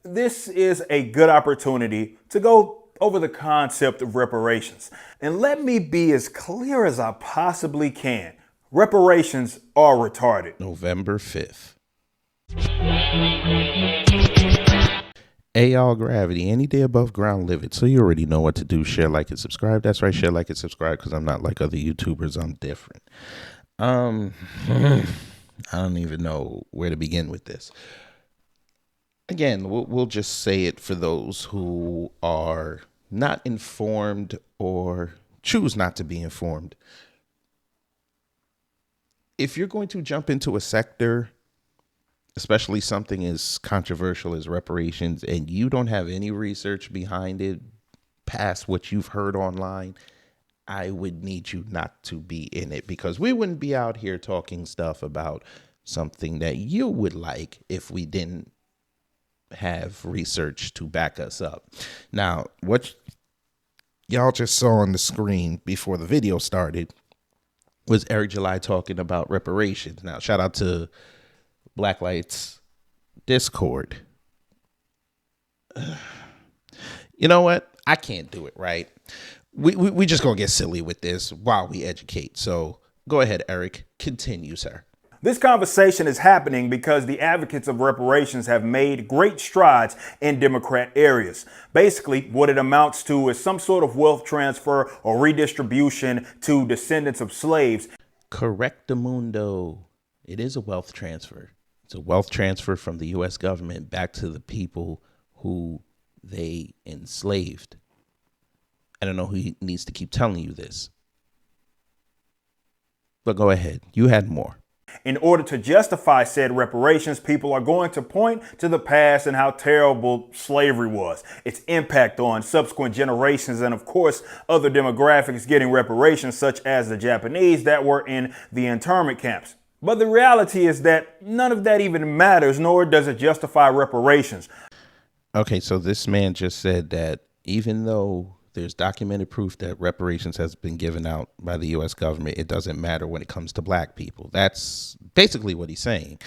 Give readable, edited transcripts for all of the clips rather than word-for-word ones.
this is a good opportunity to go over the concept of reparations. And let me be as clear as I possibly can. Reparations are retarded. November 5th. Hey y'all, Gravity, any day above ground, live it. So you already know what to do. Share, like, and subscribe. That's right, share, like, and subscribe, because I'm not like other YouTubers. I'm different. I don't even know where to begin with this. Again, we'll just say it for those who are not informed or choose not to be informed. If you're going to jump into a sector, especially something as controversial as reparations, and you don't have any research behind it past what you've heard online, I would need you not to be in it, because we wouldn't be out here talking stuff about something that you would like if we didn't have research to back us up. Now, what y'all just saw on the screen before the video started was Eric July talking about reparations. Now, shout out to Blacklight's Discord. You know what? I can't do it, right? We just gonna get silly with this while we educate. So go ahead, Eric. Continue, sir. This conversation is happening because the advocates of reparations have made great strides in Democrat areas. Basically, what it amounts to is some sort of wealth transfer or redistribution to descendants of slaves. Correctamundo. It is a wealth transfer. It's a wealth transfer from the U.S. government back to the people who they enslaved. I don't know who needs to keep telling you this. But go ahead. You had more. In order to justify said reparations, people are going to point to the past and how terrible slavery was, its impact on subsequent generations, and of course, other demographics getting reparations, such as the Japanese that were in the internment camps. But the reality is that none of that even matters, nor does it justify reparations. Okay, so this man just said that even though there's documented proof that reparations has been given out by the U.S. government, it doesn't matter when it comes to black people. That's basically what he's saying.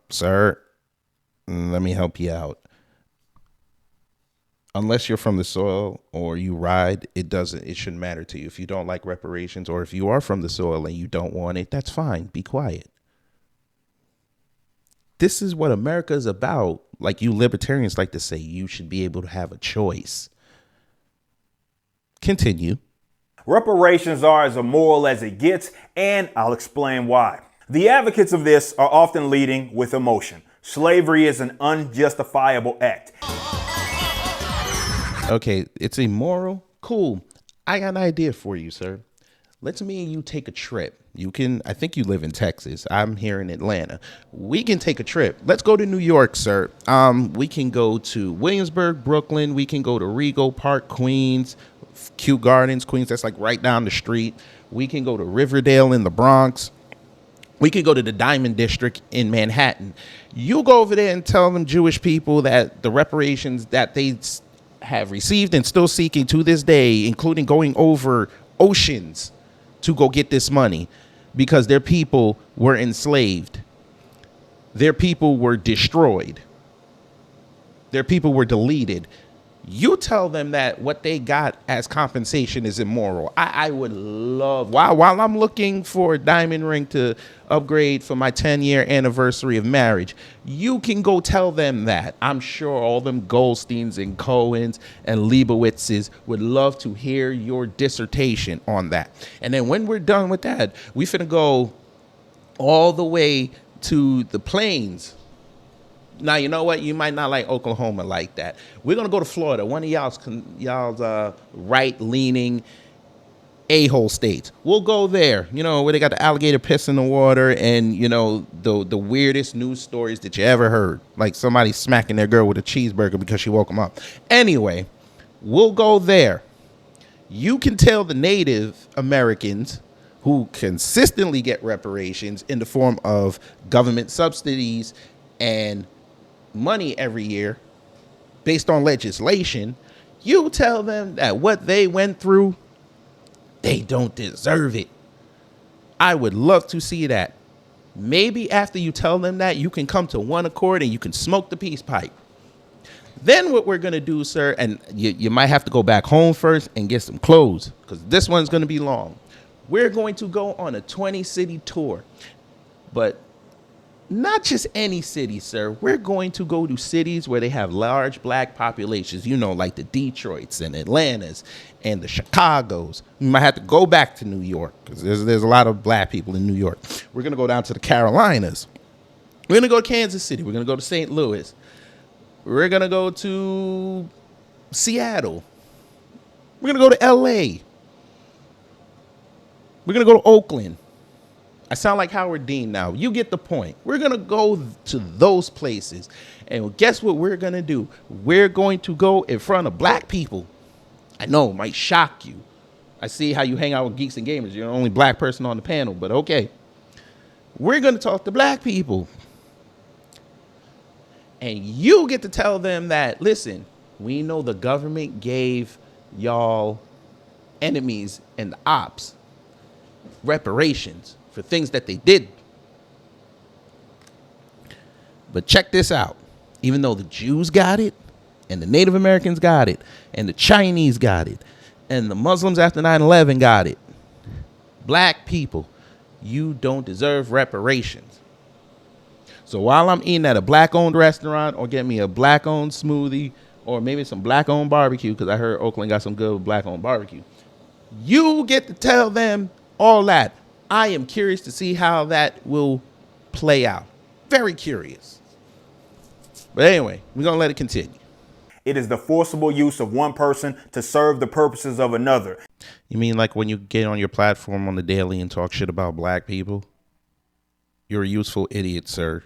Sir, let me help you out. Unless you're from the soil or you ride, it shouldn't matter to you. If you don't like reparations, or if you are from the soil and you don't want it, that's fine. Be quiet. This is what America is about. Like you libertarians like to say, you should be able to have a choice. Continue. Reparations are as immoral as it gets, and I'll explain why. The advocates of this are often leading with emotion. Slavery is an unjustifiable act. Okay, it's immoral. Cool. I got an idea for you, sir. Let's me and you take a trip. I think you live in Texas. I'm here in Atlanta. We can take a trip. Let's go to New York, sir. We can go to Williamsburg, Brooklyn. We can go to Rego Park, Queens, Kew Gardens, Queens. That's like right down the street. We can go to Riverdale in the Bronx. We can go to the Diamond District in Manhattan. You go over there and tell them Jewish people that the reparations that they have received and still seeking to this day, including going over oceans to go get this money, because their people were enslaved. Their people were destroyed. Their people were deleted. You tell them that what they got as compensation is immoral. I would love, while I'm looking for a diamond ring to upgrade for my 10-year anniversary of marriage, you can go tell them that. I'm sure all them Goldsteins and Cohens and Leibowitzes would love to hear your dissertation on that. And then when we're done with that, we finna go all the way to the plains. Now, you know what? You might not like Oklahoma like that. We're going to go to Florida, one of y'all's right-leaning a-hole states. We'll go there, where they got the alligator piss in the water and, the weirdest news stories that you ever heard. Like somebody smacking their girl with a cheeseburger because she woke them up. Anyway, we'll go there. You can tell the Native Americans who consistently get reparations in the form of government subsidies and money every year based on legislation, you tell them that what they went through, they don't deserve it. I would love to see that. Maybe after you tell them that, you can come to one accord and you can smoke the peace pipe. Then what we're going to do, sir, and you might have to go back home first and get some clothes because this one's going to be long. We're going to go on a 20-city tour, but not just any city, sir. We're going to go to cities where they have large black populations, you know, like the Detroits and Atlantas and the Chicagos. We might have to go back to New York because there's a lot of black people in New York. We're going to go down to the Carolinas. We're going to go to Kansas City. We're going to go to St. Louis. We're going to go to Seattle. We're going to go to L.A. We're going to go to Oakland. I sound like Howard Dean now. You get the point. We're going to go to those places. And guess what we're going to do? We're going to go in front of black people. I know, it might shock you. I see how you hang out with geeks and gamers. You're the only black person on the panel, but okay. We're going to talk to black people. And you get to tell them that, listen, we know the government gave y'all enemies and the ops reparations for things that they did. But check this out. Even though the Jews got it, and the Native Americans got it, and the Chinese got it, and the Muslims after 9/11 got it, black people, you don't deserve reparations. So while I'm eating at a black-owned restaurant or get me a black-owned smoothie or maybe some black-owned barbecue, because I heard Oakland got some good black-owned barbecue, you get to tell them all that. I am curious to see how that will play out. Very curious. But anyway, we're going to let it continue. It is the forcible use of one person to serve the purposes of another. You mean like when you get on your platform on the daily and talk shit about black people? You're a useful idiot, sir.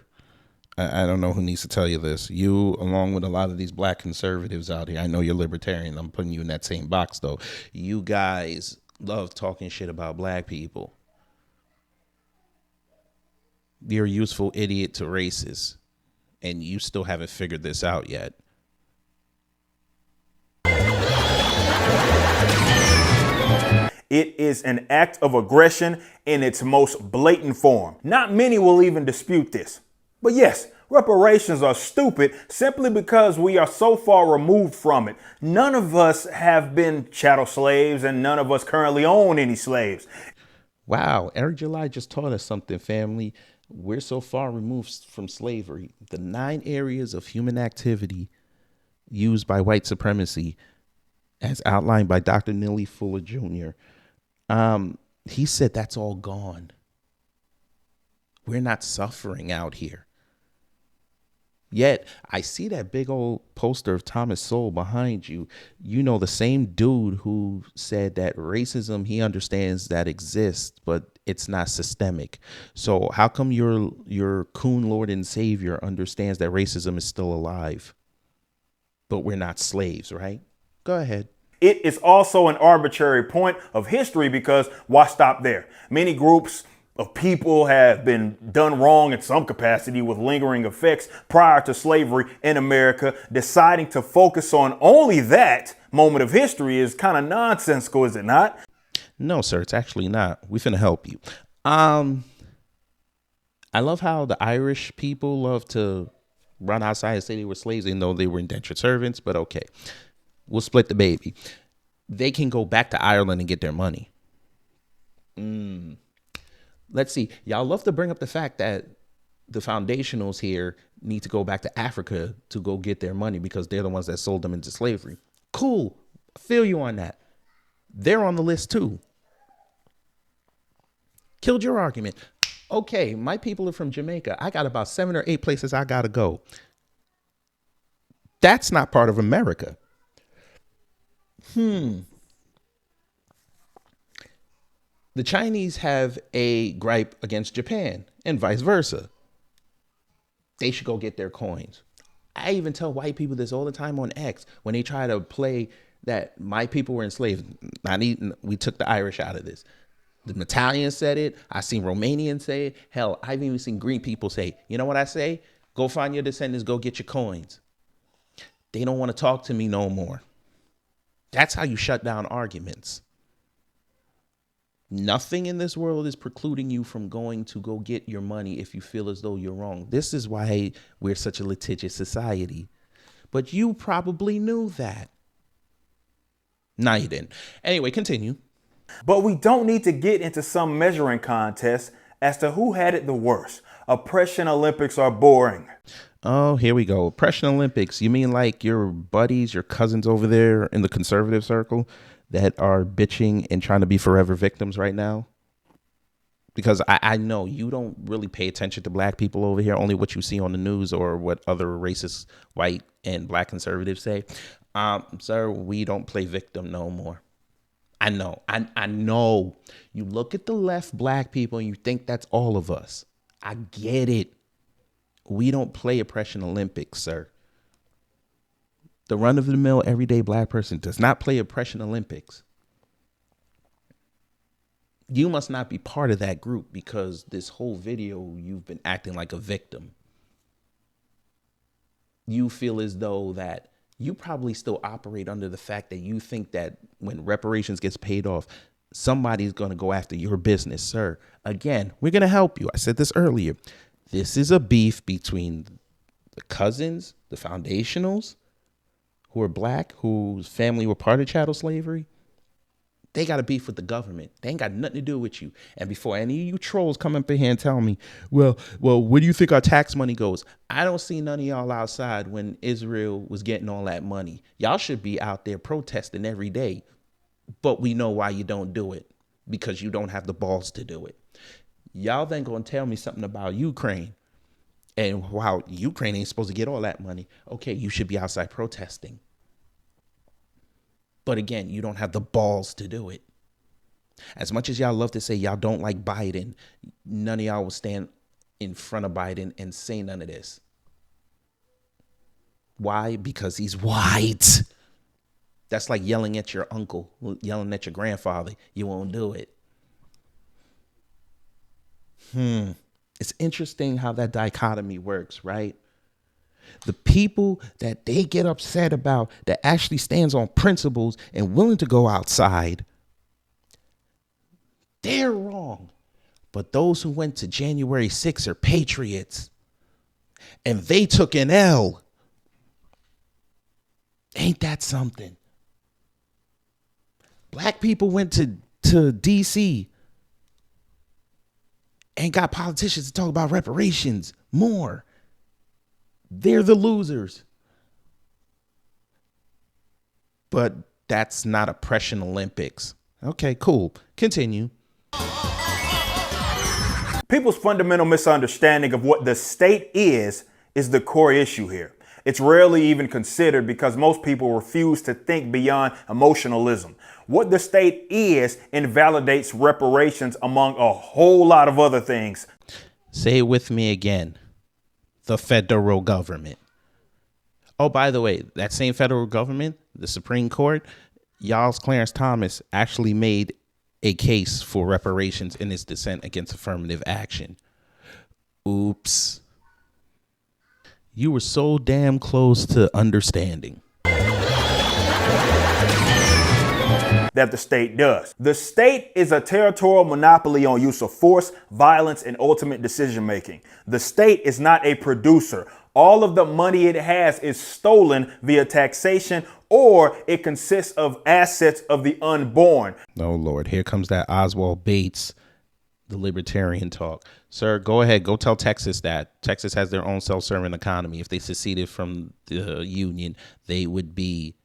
I don't know who needs to tell you this. You, along with a lot of these black conservatives out here, I know you're libertarian. I'm putting you in that same box, though. You guys love talking shit about black people. You're a useful idiot to racists, and you still haven't figured this out yet. It is an act of aggression in its most blatant form. Not many will even dispute this. But yes, reparations are stupid simply because we are so far removed from it. None of us have been chattel slaves, and none of us currently own any slaves. Wow, Eric July just taught us something, family. We're so far removed from slavery. The 9 areas of human activity used by white supremacy, as outlined by Dr. Neely Fuller Jr., he said that's all gone. We're not suffering out here. Yet, I see that big old poster of Thomas Sowell behind you. You know, the same dude who said that racism, he understands that exists, but it's not systemic. So how come your coon Lord and Savior understands that racism is still alive, but we're not slaves, right? Go ahead. It is also an arbitrary point of history because why stop there? Many groups of people have been done wrong in some capacity with lingering effects prior to slavery in America. Deciding to focus on only that moment of history is kind of nonsensical, is it not? No, sir, it's actually not. We finna help you. I love how the Irish people love to run outside and say they were slaves, even though they were indentured servants. But okay, we'll split the baby. They can go back to Ireland and get their money. Let's see. Y'all love to bring up the fact that the foundationals here need to go back to Africa to go get their money because they're the ones that sold them into slavery. Cool. I feel you on that. They're on the list too. Killed your argument. Okay, my people are from Jamaica. I got about 7 or 8 places I gotta go. That's not part of America. The Chinese have a gripe against Japan and vice versa. They should go get their coins. I even tell white people this all the time on X when they try to play that my people were enslaved. We took the Irish out of this. The Italians said it. I've seen Romanians say it. Hell, I've even seen green people say, you know what I say? Go find your descendants, go get your coins. They don't want to talk to me no more. That's how you shut down arguments. Nothing in this world is precluding you from going to go get your money if you feel as though you're wrong. This is why we're such a litigious society. But you probably knew that. No, you didn't. Anyway, continue. But we don't need to get into some measuring contest as to who had it the worst. Oppression Olympics are boring. Oh, here we go. Oppression Olympics. You mean like your buddies, your cousins over there in the conservative circle that are bitching and trying to be forever victims right now? Because I know you don't really pay attention to black people over here, only what you see on the news or what other racist white and black conservatives say. Sir, we don't play victim no more. I know. I know. You look at the left black people and you think that's all of us. I get it. We don't play Oppression Olympics, sir. The run-of-the-mill everyday black person does not play Oppression Olympics. You must not be part of that group because this whole video you've been acting like a victim. You feel as though that you probably still operate under the fact that you think that when reparations gets paid off, somebody's going to go after your business, sir. Again, we're going to help you. I said this earlier. This is a beef between the cousins, the foundationals, who are black, whose family were part of chattel slavery. They got a beef with the government. They ain't got nothing to do with you. And before any of you trolls come up in here and tell me, well, where do you think our tax money goes? I don't see none of y'all outside when Israel was getting all that money. Y'all should be out there protesting every day. But we know why you don't do it. Because you don't have the balls to do it. Y'all then gonna tell me something about Ukraine. And wow, Ukraine ain't supposed to get all that money. Okay, you should be outside protesting. But again, you don't have the balls to do it. As much as y'all love to say y'all don't like Biden, none of y'all will stand in front of Biden and say none of this. Why? Because he's white. That's like yelling at your uncle, yelling at your grandfather. You won't do it. It's interesting how that dichotomy works, right? The people that they get upset about that actually stands on principles and willing to go outside, they're wrong. But those who went to January 6th are patriots and they took an L. Ain't that something? Black people went to DC and got politicians to talk about reparations more. They're the losers. But that's not Oppression Olympics. Okay, cool. Continue. People's fundamental misunderstanding of what the state is the core issue here. It's rarely even considered because most people refuse to think beyond emotionalism. What the state is invalidates reparations among a whole lot of other things. Say it with me again. The federal government. Oh, by the way, that same federal government, the Supreme Court, y'all's Clarence Thomas actually made a case for reparations in his dissent against affirmative action. Oops. You were so damn close to understanding. That the state does. The state is a territorial monopoly on use of force, violence, and ultimate decision making. The state is not a producer. All of the money it has is stolen via taxation, or it consists of assets of the unborn. Oh, Lord, here comes that Oswald Bates, the libertarian talk. Sir, go ahead. Go tell Texas that. Texas has their own self-serving economy. If they seceded from the Union, they would be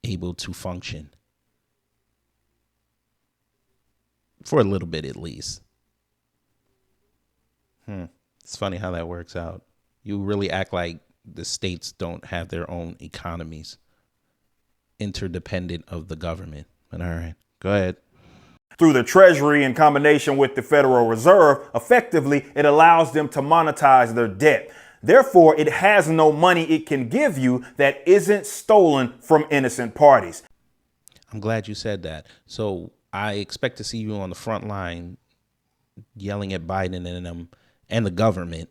able to function. For a little bit, at least. It's funny how that works out. You really act like the states don't have their own economies, interdependent of the government. But all right, go ahead. Through the Treasury in combination with the Federal Reserve, effectively, it allows them to monetize their debt. Therefore, it has no money it can give you that isn't stolen from innocent parties. I'm glad you said that. So I expect to see you on the front line yelling at Biden and them and the government,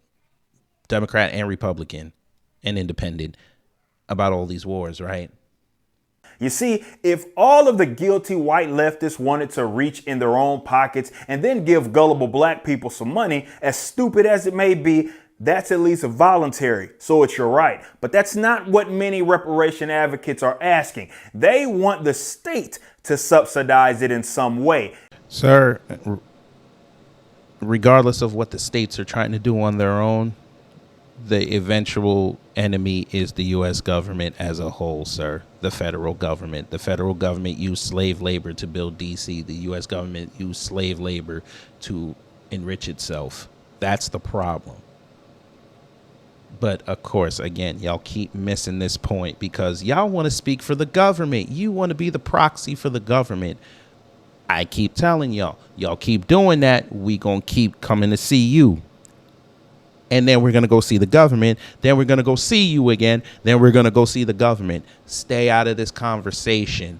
Democrat and Republican and independent, about all these wars, right? You see, if all of the guilty white leftists wanted to reach in their own pockets and then give gullible black people some money, as stupid as it may be, That's at least voluntary, so it's your right. But that's not what many reparation advocates are asking. They want the state to subsidize it in some way. Sir, regardless of what the states are trying to do on their own, the eventual enemy is the U.S. government as a whole, sir. The federal government. The federal government used slave labor to build D.C. The U.S. government used slave labor to enrich itself. That's the problem. But, of course, again, y'all keep missing this point because y'all want to speak for the government. You want to be the proxy for the government. I keep telling y'all keep doing that. We going to keep coming to see you. And then we're going to go see the government. Then we're going to go see you again. Then we're going to go see the government. Stay out of this conversation.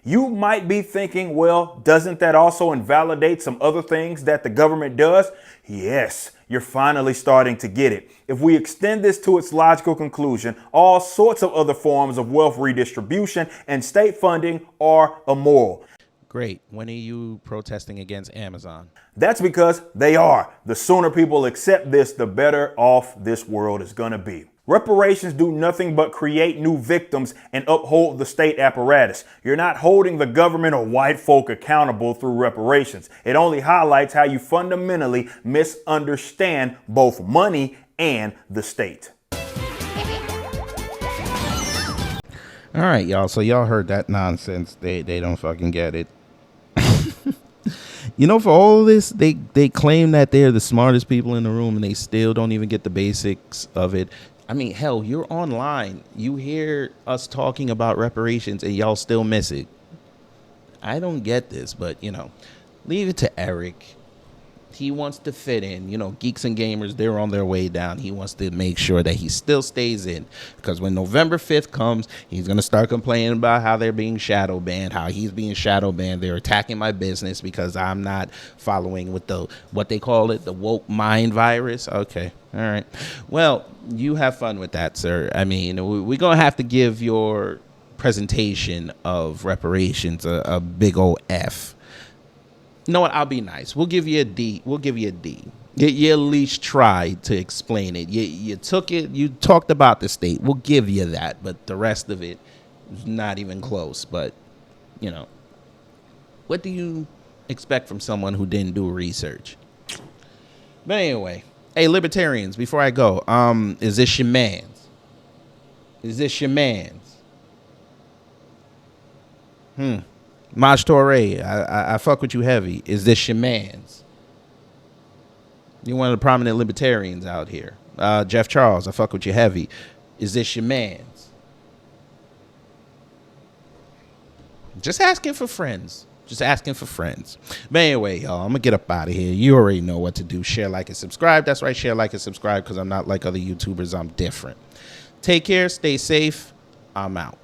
You might be thinking, well, doesn't that also invalidate some other things that the government does? Yes, you're finally starting to get it. If we extend this to its logical conclusion, all sorts of other forms of wealth redistribution and state funding are immoral. Great. When are you protesting against Amazon? That's because they are. The sooner people accept this, the better off this world is going to be. Reparations do nothing but create new victims and uphold the state apparatus. You're not holding the government or white folk accountable through reparations. It only highlights how you fundamentally misunderstand both money and the state. All right, y'all. So y'all heard that nonsense. They don't fucking get it. You know, for all of this, they claim that they're the smartest people in the room and they still don't even get the basics of it. I mean, hell, you're online. You hear us talking about reparations and y'all still miss it. I don't get this, but, you know, leave it to Eric. He wants to fit in. You know, geeks and gamers, they're on their way down. He wants to make sure that he still stays in. Because when November 5th comes, he's going to start complaining about how they're being shadow banned, how he's being shadow banned. They're attacking my business because I'm not following with the, what they call it, the woke mind virus. Okay. All right. Well, you have fun with that, sir. I mean, we're going to have to give your presentation of reparations a big old F. You know what? I'll be nice. We'll give you a D. We'll give you a D. You at least tried to explain it. You took it. You talked about the state. We'll give you that. But the rest of it is not even close. But, you know, what do you expect from someone who didn't do research? But anyway, hey, libertarians, before I go, is this your man's? Is this your man's? Maj Toure, I fuck with you heavy. Is this your man's? You're one of the prominent libertarians out here. Jeff Charles, I fuck with you heavy. Is this your man's? Just asking for friends. Just asking for friends. But anyway, y'all, I'm going to get up out of here. You already know what to do. Share, like, and subscribe. That's right. Share, like, and subscribe because I'm not like other YouTubers. I'm different. Take care. Stay safe. I'm out.